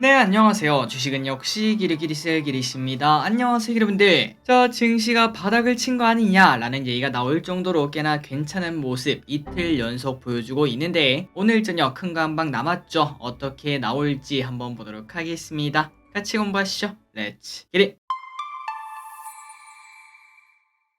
네, 안녕하세요. 주식은 역시 기르기리스의 기리씨입니다. 안녕하세요, 여러분들. 증시가 바닥을 친 거 아니냐라는 얘기가 나올 정도로 꽤나 괜찮은 모습 이틀 연속 보여주고 있는데 오늘 저녁 큰 거 한 방 남았죠. 어떻게 나올지 한번 보도록 하겠습니다. 같이 공부하시죠. 렛츠 기릿!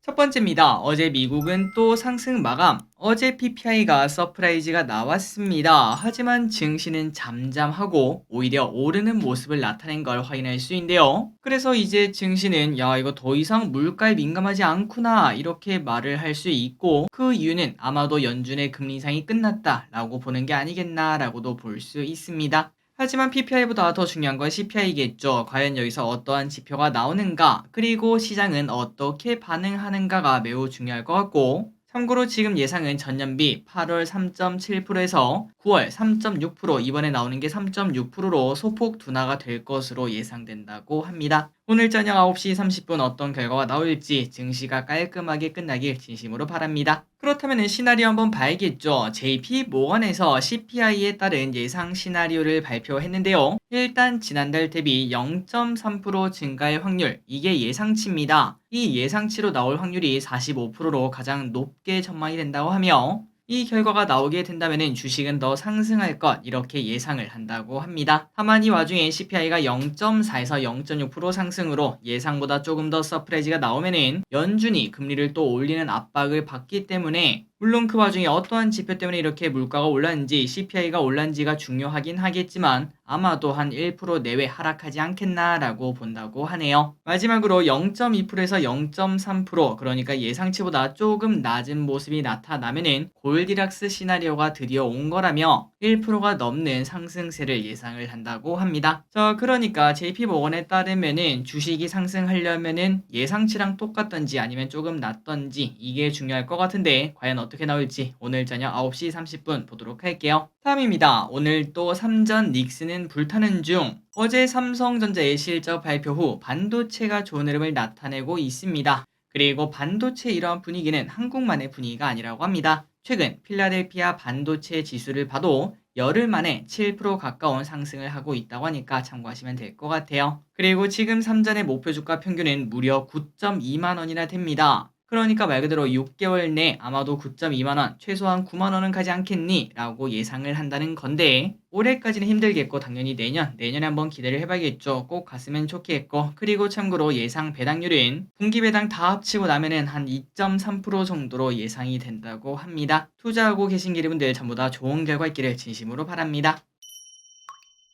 첫 번째입니다. 어제 미국은 또 상승 마감. 어제 PPI가 서프라이즈가 나왔습니다. 하지만 증시는 잠잠하고 오히려 오르는 모습을 나타낸 걸 확인할 수 있는데요. 그래서 이제 증시는 야, 이거 더 이상 물가에 민감하지 않구나 이렇게 말을 할 수 있고, 그 이유는 아마도 연준의 금리 인상이 끝났다라고 보는 게 아니겠나라고도 볼 수 있습니다. 하지만 PPI보다 더 중요한 건 CPI겠죠. 과연 여기서 어떠한 지표가 나오는가, 그리고 시장은 어떻게 반응하는가가 매우 중요할 것 같고, 참고로 지금 예상은 전년비 8월 3.7%에서 9월 3.6%, 이번에 나오는 게 3.6%로 소폭 둔화가 될 것으로 예상된다고 합니다. 오늘 저녁 9시 30분 어떤 결과가 나올지 증시가 깔끔하게 끝나길 진심으로 바랍니다. 그렇다면 시나리오 한번 봐야겠죠. JP 모건에서 CPI에 따른 예상 시나리오를 발표했는데요. 일단 지난달 대비 0.3% 증가할 확률, 이게 예상치입니다. 이 예상치로 나올 확률이 45%로 가장 높게 전망이 된다고 하며, 이 결과가 나오게 된다면 주식은 더 상승할 것, 이렇게 예상을 한다고 합니다. 다만 이 와중에 CPI가 0.4에서 0.6% 상승으로 예상보다 조금 더 서프라이즈가 나오면 연준이 금리를 또 올리는 압박을 받기 때문에, 물론 그 와중에 어떠한 지표 때문에 이렇게 물가가 올랐는지 CPI가 올랐는지가 중요하긴 하겠지만 아마도 한 1% 내외 하락하지 않겠나라고 본다고 하네요. 마지막으로 0.2%에서 0.3%, 그러니까 예상치보다 조금 낮은 모습이 나타나면은 골디락스 시나리오가 드디어 온 거라며 1%가 넘는 상승세를 예상을 한다고 합니다. 그러니까 JP모건에 따르면은 주식이 상승하려면은 예상치랑 똑같던지 아니면 조금 낮던지 이게 중요할 것 같은데, 과연 어떻게 나올지 오늘 저녁 9시 30분 보도록 할게요. 다음입니다. 오늘 또 삼전 닉스는 불타는 중. 어제 삼성전자의 실적 발표 후 반도체가 좋은 흐름을 나타내고 있습니다. 그리고 반도체 이러한 분위기는 한국만의 분위기가 아니라고 합니다. 최근 필라델피아 반도체 지수를 봐도 열흘 만에 7% 가까운 상승을 하고 있다고 하니까 참고하시면 될 것 같아요. 그리고 지금 삼전의 목표 주가 평균은 무려 9.2만 원이나 됩니다. 그러니까 말 그대로 6개월 내 아마도 9.2만 원, 최소한 9만 원은 가지 않겠니? 라고 예상을 한다는 건데, 올해까지는 힘들겠고 당연히 내년에 한번 기대를 해봐야겠죠. 꼭 갔으면 좋겠고, 그리고 참고로 예상 배당률은 분기 배당 다 합치고 나면은 한 2.3% 정도로 예상이 된다고 합니다. 투자하고 계신 여러분들 전부 다 좋은 결과 있기를 진심으로 바랍니다.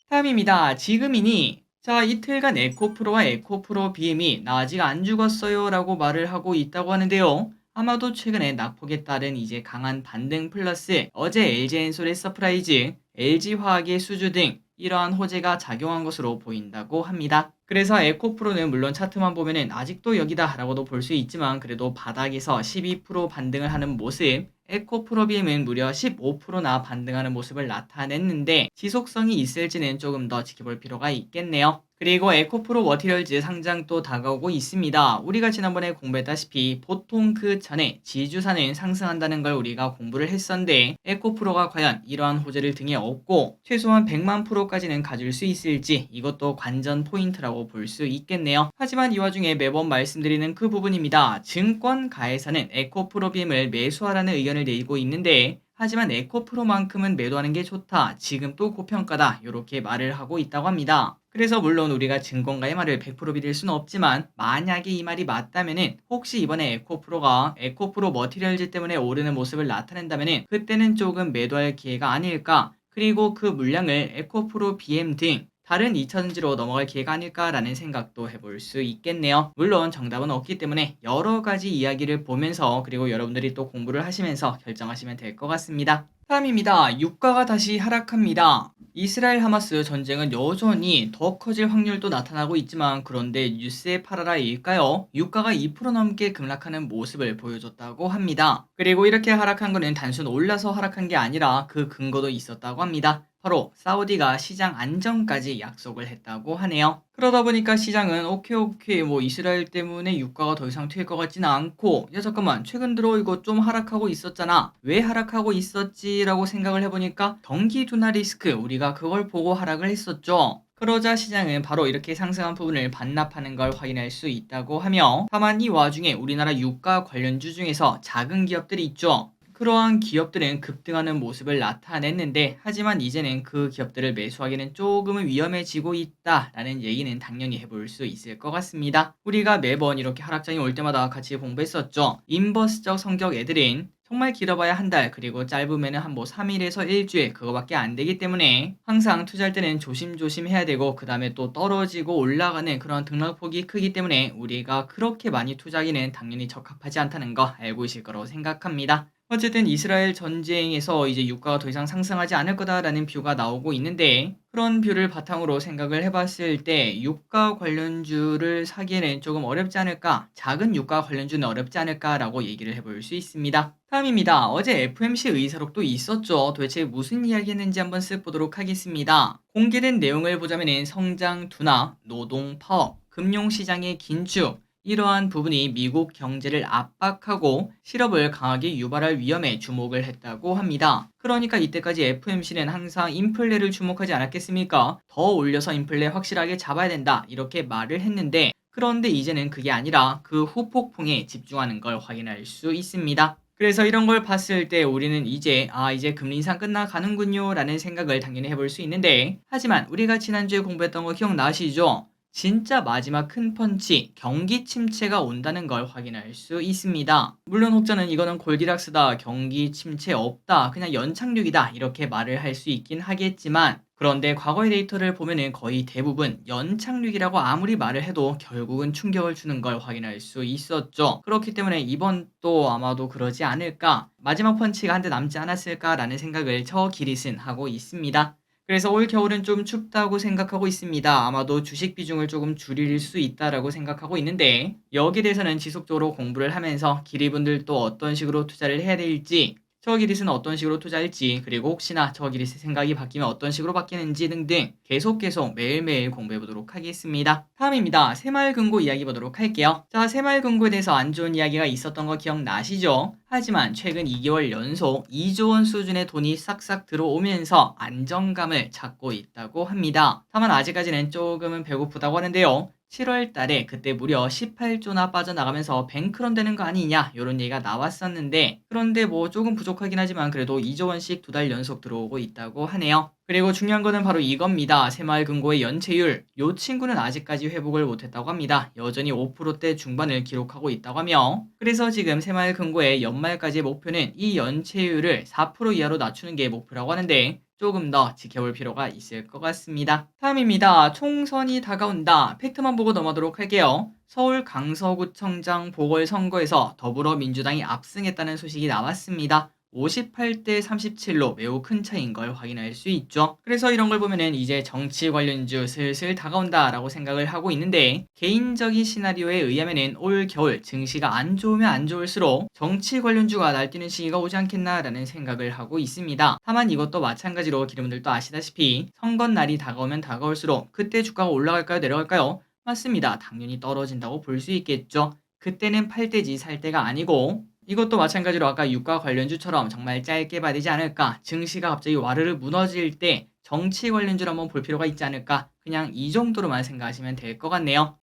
다음입니다. 지금이니 이틀간 에코프로와 에코프로 BM이 나 아직 안 죽었어요 라고 말을 하고 있다고 하는데요. 아마도 최근에 낙폭에 따른 이제 강한 반등 플러스 어제 LG엔솔의 서프라이즈, LG화학의 수주 등 이러한 호재가 작용한 것으로 보인다고 합니다. 그래서 에코프로는 물론 차트만 보면은 아직도 여기다 라고도 볼 수 있지만 그래도 바닥에서 12% 반등을 하는 모습, 에코프로비엠은 무려 15%나 반등하는 모습을 나타냈는데 지속성이 있을지는 조금 더 지켜볼 필요가 있겠네요. 그리고 에코프로 머티리얼즈 상장 또 다가오고 있습니다. 우리가 지난번에 공부했다시피 보통 그 전에 지주사는 상승한다는 걸 우리가 공부를 했었는데, 에코프로가 과연 이러한 호재를 등에 업고 최소한 100만 프로까지는 가질 수 있을지 이것도 관전 포인트라고 볼 수 있겠네요. 하지만 이 와중에 매번 말씀드리는 그 부분입니다. 증권가에서는 에코프로비엠을 매수하라는 의견을 내고 있는데, 하지만 에코프로만큼은 매도하는 게 좋다, 지금 또 고평가다, 이렇게 말을 하고 있다고 합니다. 그래서 물론 우리가 증권가의 말을 100% 믿을 수는 없지만 만약에 이 말이 맞다면은 혹시 이번에 에코프로가 에코프로 머티리얼즈 때문에 오르는 모습을 나타낸다면은 그때는 조금 매도할 기회가 아닐까, 그리고 그 물량을 에코프로 BM 등 다른 2차전지로 넘어갈 기회가 아닐까라는 생각도 해볼 수 있겠네요. 물론 정답은 없기 때문에 여러 가지 이야기를 보면서 그리고 여러분들이 또 공부를 하시면서 결정하시면 될 것 같습니다. 다음입니다. 유가가 다시 하락합니다. 이스라엘 하마스 전쟁은 여전히 더 커질 확률도 나타나고 있지만, 그런데 뉴스에 팔아라일까요? 유가가 2% 넘게 급락하는 모습을 보여줬다고 합니다. 그리고 이렇게 하락한 것은 단순 올라서 하락한 게 아니라 그 근거도 있었다고 합니다. 바로 사우디가 시장 안정까지 약속을 했다고 하네요. 그러다 보니까 시장은 오케이 뭐 이스라엘 때문에 유가가 더 이상 튈 것 같지는 않고, 야 잠깐만 최근 들어 이거 좀 하락하고 있었잖아, 왜 하락하고 있었지 라고 생각을 해보니까 경기 둔화 리스크, 우리가 그걸 보고 하락을 했었죠. 그러자 시장은 바로 이렇게 상승한 부분을 반납하는 걸 확인할 수 있다고 하며, 다만 이 와중에 우리나라 유가 관련주 중에서 작은 기업들이 있죠. 그러한 기업들은 급등하는 모습을 나타냈는데, 하지만 이제는 그 기업들을 매수하기는 조금은 위험해지고 있다라는 얘기는 당연히 해볼 수 있을 것 같습니다. 우리가 매번 이렇게 하락장이 올 때마다 같이 공부했었죠. 인버스적 성격 애들은 정말 길어봐야 한 달, 그리고 짧으면 한 3일에서 일주일, 그거밖에 안 되기 때문에 항상 투자할 때는 조심조심 해야 되고, 그 다음에 또 떨어지고 올라가는 그런 등락폭이 크기 때문에 우리가 그렇게 많이 투자하기는 당연히 적합하지 않다는 거 알고 있을 거라고 생각합니다. 어쨌든 이스라엘 전쟁에서 이제 유가가 더 이상 상승하지 않을 거다라는 뷰가 나오고 있는데, 그런 뷰를 바탕으로 생각을 해봤을 때 유가 관련주를 사기에는 조금 어렵지 않을까, 작은 유가 관련주는 어렵지 않을까라고 얘기를 해볼 수 있습니다. 다음입니다. 어제 FOMC 의사록도 있었죠. 도대체 무슨 이야기 했는지 한번 쓱 보도록 하겠습니다. 공개된 내용을 보자면 성장 둔화, 노동 파업, 금융시장의 긴축, 이러한 부분이 미국 경제를 압박하고 실업을 강하게 유발할 위험에 주목을 했다고 합니다. 그러니까 이때까지 FOMC는 항상 인플레를 주목하지 않았겠습니까? 더 올려서 인플레 확실하게 잡아야 된다, 이렇게 말을 했는데, 그런데 이제는 그게 아니라 그 후폭풍에 집중하는 걸 확인할 수 있습니다. 그래서 이런 걸 봤을 때 우리는 이제 금리 인상 끝나가는군요 라는 생각을 당연히 해볼 수 있는데, 하지만 우리가 지난주에 공부했던 거 기억나시죠? 진짜 마지막 큰 펀치, 경기 침체가 온다는 걸 확인할 수 있습니다. 물론 혹자는 이거는 골디락스다, 경기 침체 없다, 그냥 연착륙이다, 이렇게 말을 할 수 있긴 하겠지만, 그런데 과거의 데이터를 보면은 거의 대부분 연착륙이라고 아무리 말을 해도 결국은 충격을 주는 걸 확인할 수 있었죠. 그렇기 때문에 이번 또 아마도 그러지 않을까, 마지막 펀치가 한 대 남지 않았을까라는 생각을 저 기릿은 하고 있습니다. 그래서 올 겨울은 좀 춥다고 생각하고 있습니다. 아마도 주식 비중을 조금 줄일 수 있다라고 생각하고 있는데, 여기에 대해서는 지속적으로 공부를 하면서 기리분들도 어떤 식으로 투자를 해야 될지, 저 기릿은 어떤 식으로 투자할지, 그리고 혹시나 저 기릿의 생각이 바뀌면 어떤 식으로 바뀌는지 등등 계속 매일매일 공부해 보도록 하겠습니다. 다음입니다. 새마을금고 이야기 보도록 할게요. 자, 새마을금고에 대해서 안 좋은 이야기가 있었던 거 기억나시죠? 하지만 최근 2개월 연속 2조 원 수준의 돈이 싹싹 들어오면서 안정감을 찾고 있다고 합니다. 다만 아직까지는 조금은 배고프다고 하는데요. 7월 달에 그때 무려 18조나 빠져나가면서 뱅크런 되는 거 아니냐, 이런 얘기가 나왔었는데, 그런데 뭐 조금 부족하긴 하지만 그래도 2조 원씩 2달 연속 들어오고 있다고 하네요. 그리고 중요한 거는 바로 이겁니다. 새마을금고의 연체율. 요 친구는 아직까지 회복을 못했다고 합니다. 여전히 5%대 중반을 기록하고 있다고 하며, 그래서 지금 새마을금고의 연말까지의 목표는 이 연체율을 4% 이하로 낮추는 게 목표라고 하는데, 조금 더 지켜볼 필요가 있을 것 같습니다. 다음입니다. 총선이 다가온다. 팩트만 보고 넘어가도록 할게요. 서울 강서구청장 보궐선거에서 더불어민주당이 압승했다는 소식이 나왔습니다. 58대 37로 매우 큰 차이인 걸 확인할 수 있죠. 그래서 이런 걸 보면은 이제 정치 관련주 슬슬 다가온다라고 생각을 하고 있는데, 개인적인 시나리오에 의하면은 올 겨울 증시가 안 좋으면 안 좋을수록 정치 관련주가 날뛰는 시기가 오지 않겠나라는 생각을 하고 있습니다. 다만 이것도 마찬가지로 기름들도 아시다시피 선거 날이 다가오면 다가올수록 그때 주가가 올라갈까요, 내려갈까요? 맞습니다. 당연히 떨어진다고 볼 수 있겠죠. 그때는 팔 때지 살 때가 아니고, 이것도 마찬가지로 아까 유가 관련주처럼 정말 짧게 봐야 되지 않을까, 증시가 갑자기 와르르 무너질 때 정치 관련주를 한번 볼 필요가 있지 않을까, 그냥 이 정도로만 생각하시면 될 것 같네요.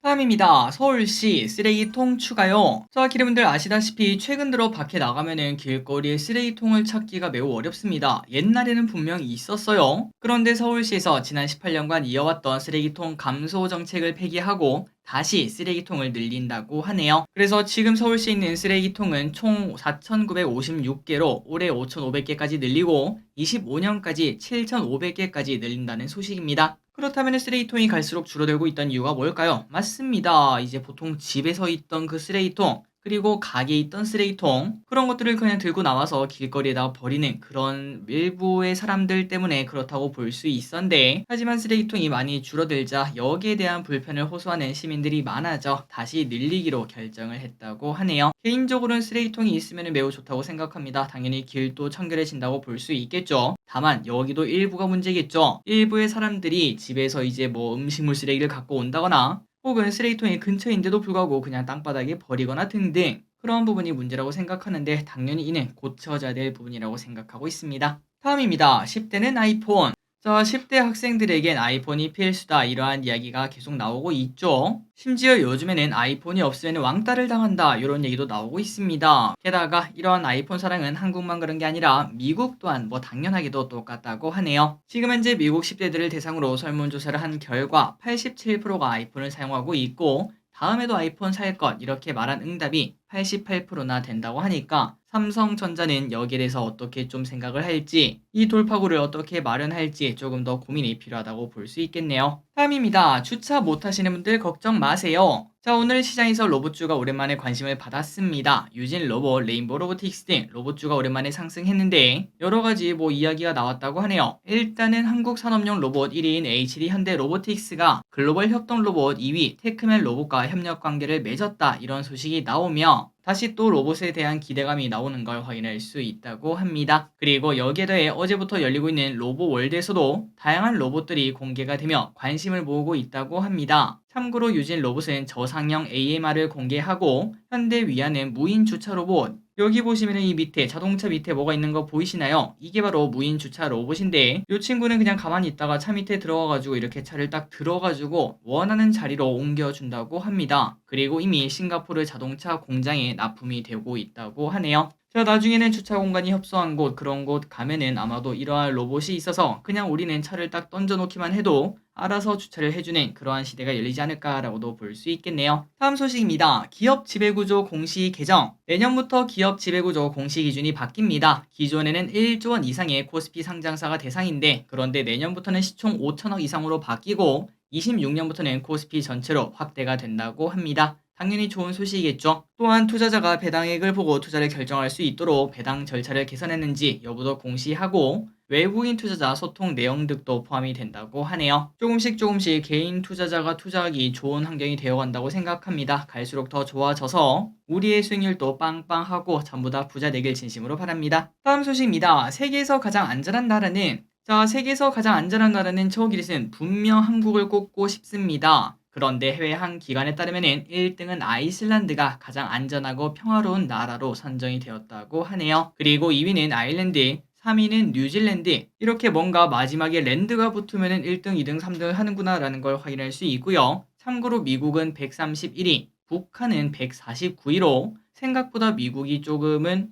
다음입니다. 서울시 쓰레기통 추가요. 자, 기름분들 아시다시피 최근 들어 밖에 나가면은 길거리에 쓰레기통을 찾기가 매우 어렵습니다. 옛날에는 분명히 있었어요. 그런데 서울시에서 지난 18년간 이어왔던 쓰레기통 감소 정책을 폐기하고 다시 쓰레기통을 늘린다고 하네요. 그래서 지금 서울시에 있는 쓰레기통은 총 4,956개로 올해 5,500개까지 늘리고 25년까지 7,500개까지 늘린다는 소식입니다. 그렇다면 쓰레기통이 갈수록 줄어들고 있던 이유가 뭘까요? 맞습니다. 이제 보통 집에서 있던 그 쓰레기통, 그리고 가게에 있던 쓰레기통, 그런 것들을 그냥 들고 나와서 길거리에다가 버리는 그런 일부의 사람들 때문에 그렇다고 볼 수 있었는데, 하지만 쓰레기통이 많이 줄어들자 여기에 대한 불편을 호소하는 시민들이 많아져 다시 늘리기로 결정을 했다고 하네요. 개인적으로는 쓰레기통이 있으면 매우 좋다고 생각합니다. 당연히 길도 청결해진다고 볼 수 있겠죠. 다만 여기도 일부가 문제겠죠. 일부의 사람들이 집에서 이제 뭐 음식물 쓰레기를 갖고 온다거나, 혹은 쓰레기통이 근처인데도 불구하고 그냥 땅바닥에 버리거나 등등, 그런 부분이 문제라고 생각하는데, 당연히 이는 고쳐져야 될 부분이라고 생각하고 있습니다. 다음입니다. 10대는 아이폰. 자, 10대 학생들에겐 아이폰이 필수다 이러한 이야기가 계속 나오고 있죠. 심지어 요즘에는 아이폰이 없으면 왕따를 당한다 이런 얘기도 나오고 있습니다. 게다가 이러한 아이폰 사랑은 한국만 그런 게 아니라 미국 또한 뭐 당연하게도 똑같다고 하네요. 지금 현재 미국 10대들을 대상으로 설문조사를 한 결과 87%가 아이폰을 사용하고 있고 다음에도 아이폰 살 것 이렇게 말한 응답이 88%나 된다고 하니까 삼성전자는 여기에 대해서 어떻게 좀 생각을 할지 이 돌파구를 어떻게 마련할지 조금 더 고민이 필요하다고 볼 수 있겠네요. 다음입니다. 주차 못하시는 분들 걱정 마세요. 자, 오늘 시장에서 로봇주가 오랜만에 관심을 받았습니다. 유진 로봇, 레인보우 로보틱스 등 로봇주가 오랜만에 상승했는데 여러가지 뭐 이야기가 나왔다고 하네요. 일단은 한국 산업용 로봇 1위인 HD 현대 로보틱스가 글로벌 협동 로봇 2위 테크맨 로봇과 협력 관계를 맺었다 이런 소식이 나오며 다시 또 로봇에 대한 기대감이 나오는 걸 확인할 수 있다고 합니다. 그리고 여기에 더해 어제부터 열리고 있는 로봇월드에서도 다양한 로봇들이 공개가 되며 관심을 모으고 있다고 합니다. 참고로 유진 로봇은 저상형 AMR을 공개하고 현대 위아는 무인 주차 로봇 여기 보시면 이 밑에 자동차 밑에 뭐가 있는 거 보이시나요? 이게 바로 무인 주차 로봇인데 이 친구는 그냥 가만히 있다가 차 밑에 들어가가지고 이렇게 차를 딱 들어가지고 원하는 자리로 옮겨준다고 합니다. 그리고 이미 싱가포르 자동차 공장에 납품이 되고 있다고 하네요. 자, 나중에는 주차 공간이 협소한 곳 그런 곳 가면은 아마도 이러한 로봇이 있어서 그냥 우리는 차를 딱 던져놓기만 해도 알아서 주차를 해주는 그러한 시대가 열리지 않을까라고도 볼 수 있겠네요. 다음 소식입니다. 기업 지배구조 공시 개정. 내년부터 기업 지배구조 공시 기준이 바뀝니다. 기존에는 1조 원 이상의 코스피 상장사가 대상인데 그런데 내년부터는 시총 5천억 이상으로 바뀌고 26년부터는 코스피 전체로 확대가 된다고 합니다. 당연히 좋은 소식이겠죠. 또한 투자자가 배당액을 보고 투자를 결정할 수 있도록 배당 절차를 개선했는지 여부도 공시하고 외국인 투자자 소통 내용 등도 포함이 된다고 하네요. 조금씩 개인 투자자가 투자하기 좋은 환경이 되어간다고 생각합니다. 갈수록 더 좋아져서 우리의 수익률도 빵빵하고 전부 다 부자 되길 진심으로 바랍니다. 다음 소식입니다. 세계에서 가장 안전한 나라는 자, 세계에서 가장 안전한 나라는 저기릿은 분명 한국을 꼽고 싶습니다. 그런데 해외 한 기관에 따르면 1등은 아이슬란드가 가장 안전하고 평화로운 나라로 선정이 되었다고 하네요. 그리고 2위는 아일랜드, 3위는 뉴질랜드 이렇게 뭔가 마지막에 랜드가 붙으면 1등, 2등, 3등 하는구나 라는 걸 확인할 수 있고요. 참고로 미국은 131위, 북한은 149위로 생각보다 미국이 조금은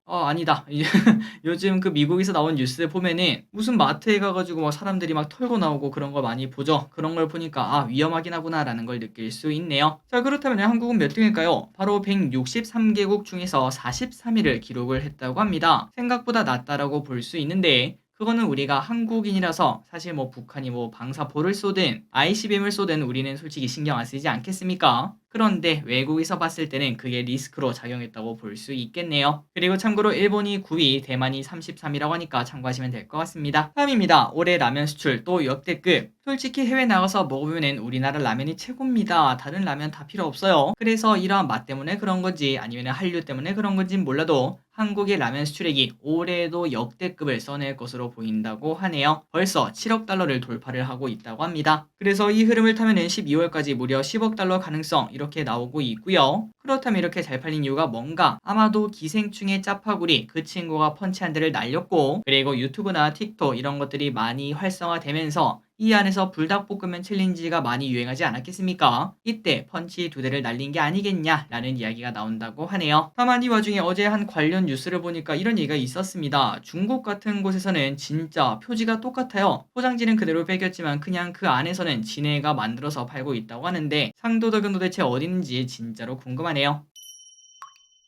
아니다. 요즘 그 미국에서 나온 뉴스 보면은 무슨 마트에 가가지고 막 사람들이 막 털고 나오고 그런 거 많이 보죠. 그런 걸 보니까 위험하긴 하구나라는 걸 느낄 수 있네요. 자, 그렇다면 한국은 몇 등일까요? 바로 163개국 중에서 43위를 기록을 했다고 합니다. 생각보다 낮다라고 볼 수 있는데 그거는 우리가 한국인이라서 사실 뭐 북한이 뭐 방사포를 쏘든 ICBM을 쏘든 우리는 솔직히 신경 안 쓰지 않겠습니까? 그런데 외국에서 봤을 때는 그게 리스크로 작용했다고 볼 수 있겠네요. 그리고 참고로 일본이 9위, 대만이 33위라고 하니까 참고하시면 될 것 같습니다. 다음입니다. 올해 라면 수출 또 역대급. 솔직히 해외 나가서 먹으면 우리나라 라면이 최고입니다. 다른 라면 다 필요 없어요. 그래서 이러한 맛 때문에 그런 건지 아니면 한류 때문에 그런 건지 몰라도 한국의 라면 수출액이 올해에도 역대급을 써낼 것으로 보인다고 하네요. 벌써 7억 달러를 돌파를 하고 있다고 합니다. 그래서 이 흐름을 타면 12월까지 무려 10억 달러 가능성 이렇게 나오고 있고요. 그렇다면 이렇게 잘 팔린 이유가 뭔가? 아마도 기생충의 짜파구리 그 친구가 펀치 한 대를 날렸고 그리고 유튜브나 틱톡 이런 것들이 많이 활성화되면서 이 안에서 불닭볶음면 챌린지가 많이 유행하지 않았겠습니까? 이때 펀치 두 대를 날린 게 아니겠냐라는 이야기가 나온다고 하네요. 다만 이 와중에 어제 한 관련 뉴스를 보니까 이런 얘기가 있었습니다. 중국 같은 곳에서는 진짜 표지가 똑같아요. 포장지는 그대로 빼겼지만 그냥 그 안에서는 지네가 만들어서 팔고 있다고 하는데 상도덕은 도대체 어디 있는지 진짜로 궁금하네요.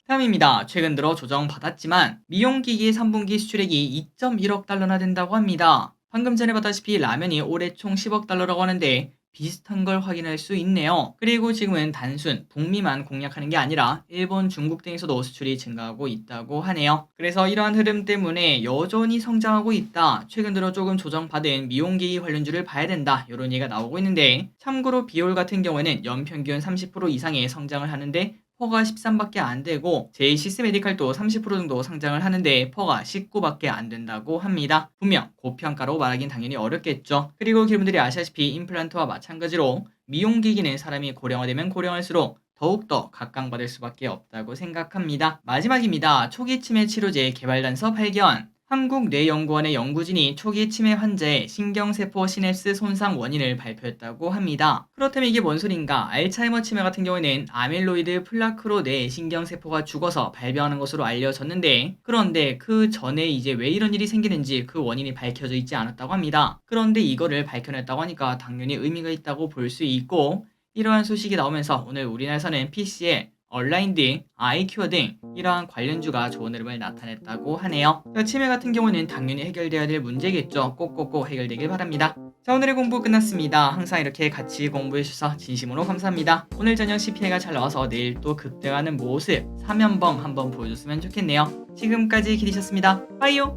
다음입니다. 최근 들어 조정받았지만 미용기기 3분기 수출액이 2.1억 달러나 된다고 합니다. 방금 전에 봤다시피 라면이 올해 총 10억 달러라고 하는데 비슷한 걸 확인할 수 있네요. 그리고 지금은 단순 북미만 공략하는 게 아니라 일본, 중국 등에서도 수출이 증가하고 있다고 하네요. 그래서 이러한 흐름 때문에 여전히 성장하고 있다. 최근 들어 조금 조정받은 미용기기 관련주를 봐야 된다. 이런 얘기가 나오고 있는데 참고로 비올 같은 경우에는 연평균 30% 이상의 성장을 하는데 퍼가 13밖에 안 되고 제이시스 메디칼도 30% 정도 상장을 하는데 퍼가 19밖에 안 된다고 합니다. 분명 고평가로 말하긴 당연히 어렵겠죠. 그리고 여러분들이 아시다시피 임플란트와 마찬가지로 미용기기는 사람이 고령화되면 고령할수록 더욱더 각광받을 수밖에 없다고 생각합니다. 마지막입니다. 초기 치매 치료제 개발 단서 발견. 한국뇌연구원의 연구진이 초기 치매 환자의 신경세포 시냅스 손상 원인을 발표했다고 합니다. 그렇다면 이게 뭔 소린가? 알츠하이머 치매 같은 경우에는 아밀로이드 플라크로 뇌 신경세포가 죽어서 발병하는 것으로 알려졌는데, 그런데 그 전에 이제 왜 이런 일이 생기는지 그 원인이 밝혀져 있지 않았다고 합니다. 그런데 이거를 밝혀냈다고 하니까 당연히 의미가 있다고 볼 수 있고, 이러한 소식이 나오면서 오늘 우리나라에서는 PC에 얼라인드, 아이큐어 등 이러한 관련주가 좋은 흐름을 나타냈다고 하네요. 자, 치매 같은 경우는 당연히 해결되어야 될 문제겠죠. 꼭꼭꼭 해결되길 바랍니다. 자, 오늘의 공부 끝났습니다. 항상 이렇게 같이 공부해주셔서 진심으로 감사합니다. 오늘 저녁 CPI가 잘 나와서 내일 또 급등하는 모습 3연봉 한번 보여줬으면 좋겠네요. 지금까지 기리셨습니다. 빠이요.